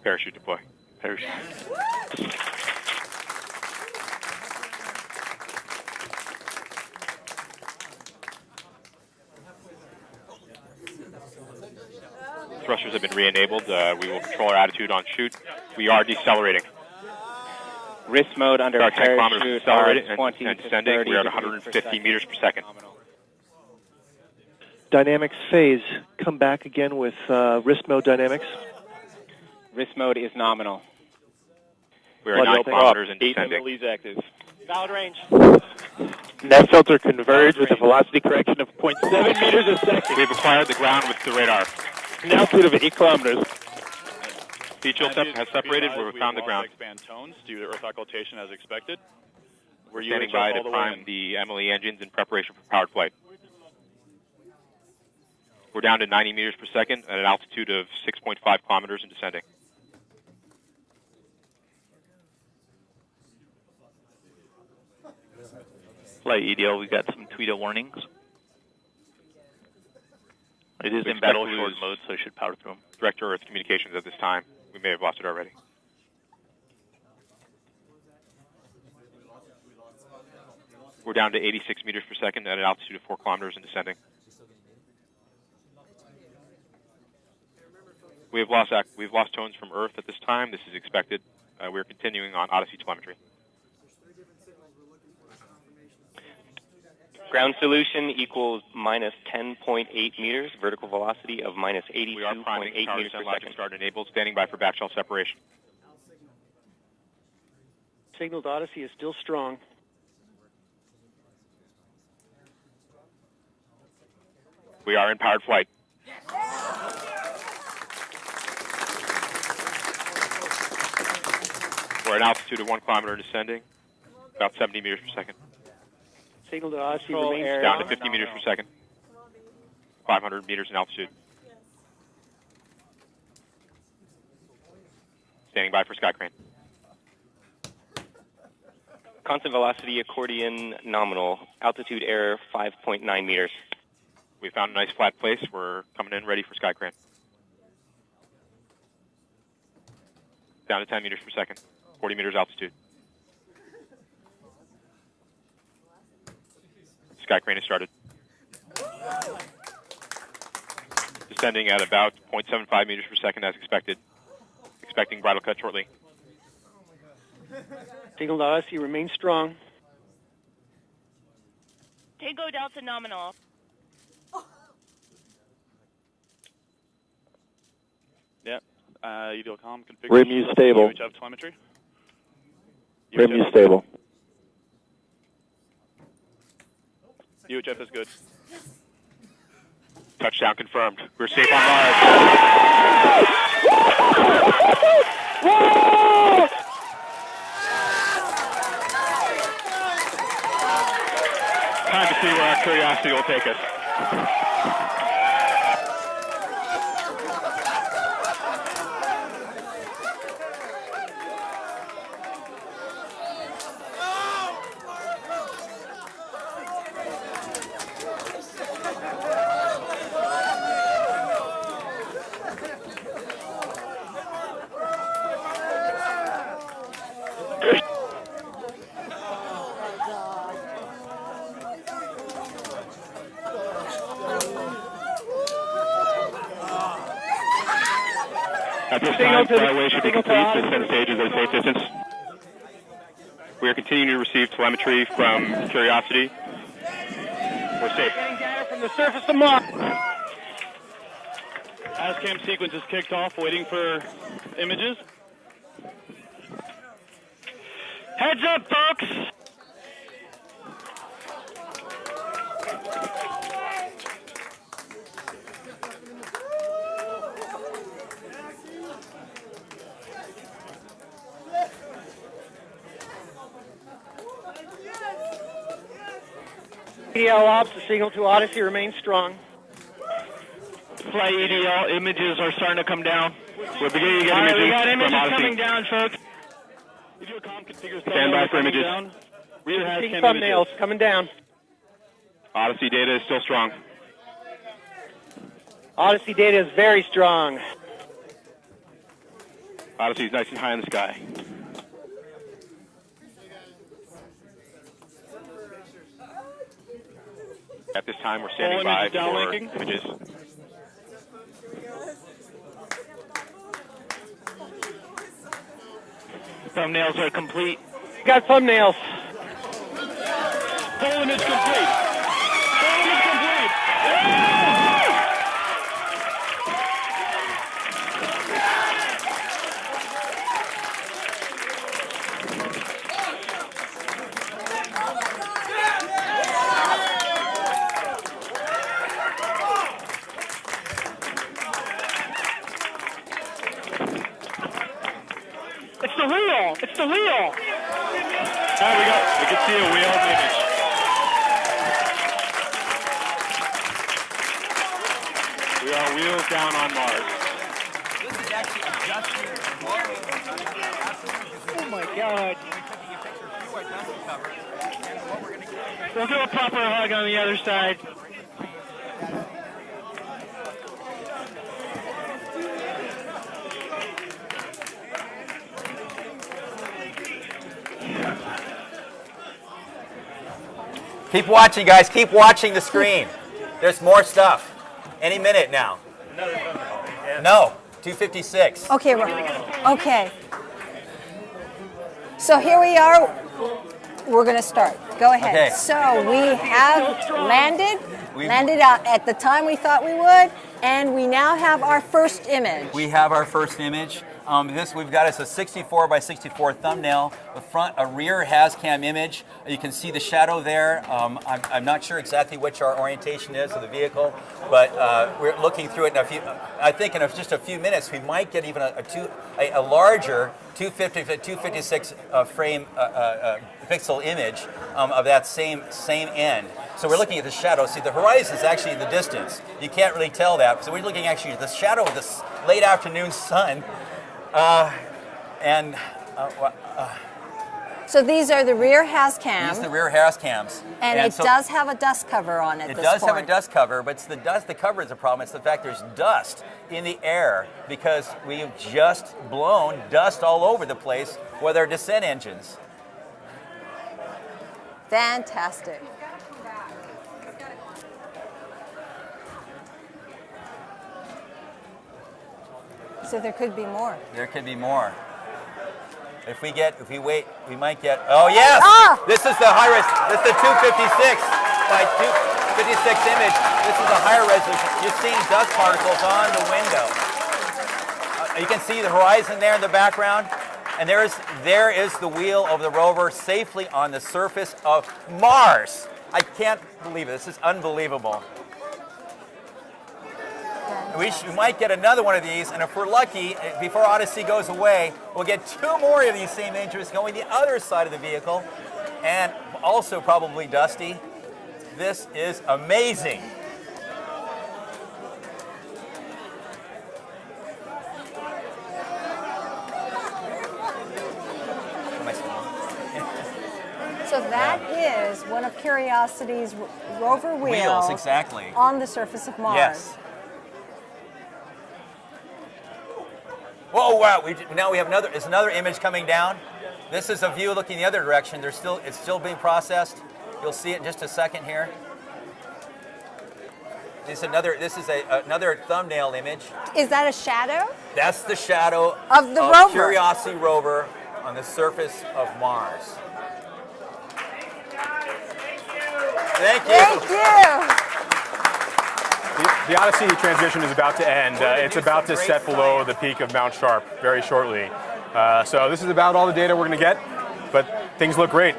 Parachute deploy. Parachute. Thrusters have been re-enabled. We will control our attitude on chute. We are decelerating. Wrist mode under our 10 kilometers parachute, decelerating and 20 descending. We are at 150 meters per second. Dynamics phase. Come back again with wrist mode dynamics. Wrist mode is nominal. We are 9 kilometers and descending. Leads active. Valid range. Net filter converged with a velocity correction of 0.7 meters a second. We've acquired the ground with the radar. An altitude of 8 kilometers. Feed chill has separated. We've found the ground. Expand tones due to earth occultation as expected. We're standing by to prime the Emily engines in preparation for powered flight. We're down to 90 meters per second at an altitude of 6.5 kilometers and descending. Flight EDL, we got some tweeter warnings. It is in battle short mode, so it should power through them. Direct to Earth communications at this time. We may have lost it already. We're down to 86 meters per second at an altitude of 4 kilometers and descending. We've lost tones from Earth at this time. This is expected. We're continuing on Odyssey telemetry. Ground solution equals minus 10.8 meters, vertical velocity of minus 82.8 We are priming power meters per descent logic second. start enabled, standing by for backshell separation. Signal to Odyssey is still strong. We are in powered flight. We're at an altitude of 1 kilometer and descending, about 70 meters per second. Signal to Odyssey Control remains air. Down to 50 meters per second. 500 meters in altitude. Standing by for sky crane. Constant velocity accordion nominal. Altitude error 5.9 meters. We found a nice flat place. We're coming in ready for sky crane. Down to 10 meters per second. 40 meters altitude. Sky crane has started. Descending at about 0.75 meters per second as expected. Expecting bridle cut shortly. Signal to Odyssey remains strong. Tango Delta nominal. Yep. UDLCOM configuration. Rim stable. UHF telemetry. Rim stable. UHF is good. Touchdown confirmed. We're safe on Mars. Time to see where our curiosity will take us. At this time, flyaway should be complete. Descent stages at a safe distance. We are continuing to receive telemetry from Curiosity. We're safe. Getting data from the surface of Mars. ASCAM sequence is kicked off, waiting for images. Heads up, folks. EDL ops, the signal to Odyssey remains strong. Flight EDL images are starting to come down. We're beginning to get images we got images from Odyssey. coming down, folks. Stand by for images. Seeing thumbnails coming down. Odyssey data is still strong. Odyssey data is very strong. Odyssey's nice and high in the sky. At this time, we're standing by for images. Thumbnails are complete. Got thumbnails. Full image complete. Full image complete. It's the wheel. It's the wheel. There we go. We can see a wheel image. We are wheels down on Mars. This is actually adjusting tomorrow. Oh my God. We'll do a proper hug on the other side. Keep watching, guys. Keep watching the screen. There's more stuff. Any minute now. No, 256. Okay, okay. So here we are. We're going to start. Go ahead. Okay. So we have landed at the time we thought we would, and we now have our first image. We have our first image. This we've got is a 64 by 64 thumbnail. The front, a rear has-cam image. You can see the shadow there. I'm not sure exactly which our orientation is of the vehicle, but we're looking through it. I think in just a few minutes we might get even a larger 256 frame pixel image of that same end. So we're looking at the shadow. See, the horizon is actually in the distance. You can't really tell that. So we're looking actually at the shadow of this late afternoon sun. So these are the rear has-cam. These are the rear has-cams. And it does have a dust cover on it. It does have a dust cover, but it's the dust. The cover is the problem. It's the fact there's dust in the air because we've just blown dust all over the place with our descent engines. Fantastic. So there could be more. There could be more. If we wait, we might get. Oh yes! This is the high res. This is the 256 by 256 image. This is a higher resolution. You're seeing dust particles on the window. You can see the horizon there in the background, and there is the wheel of the rover safely on the surface of Mars. I can't believe it. This is unbelievable. We might get another one of these, and if we're lucky, before Odyssey goes away, we'll get 2 more of these same images going the other side of the vehicle, and also probably dusty. This is amazing. So that is one of Curiosity's rover wheels exactly. On the surface of Mars. Yes. Whoa! Wow! Now we have another. Is another image coming down? This is a view looking the other direction. It's still being processed. You'll see it in just a second here. This is another thumbnail image. Is that a shadow? That's the shadow of the rover. Curiosity rover on the surface of Mars. Thank you. Thank you. The Odyssey transition is about to end. It's about to set below the peak of Mount Sharp very shortly. So this is about all the data we're going to get, but things look great.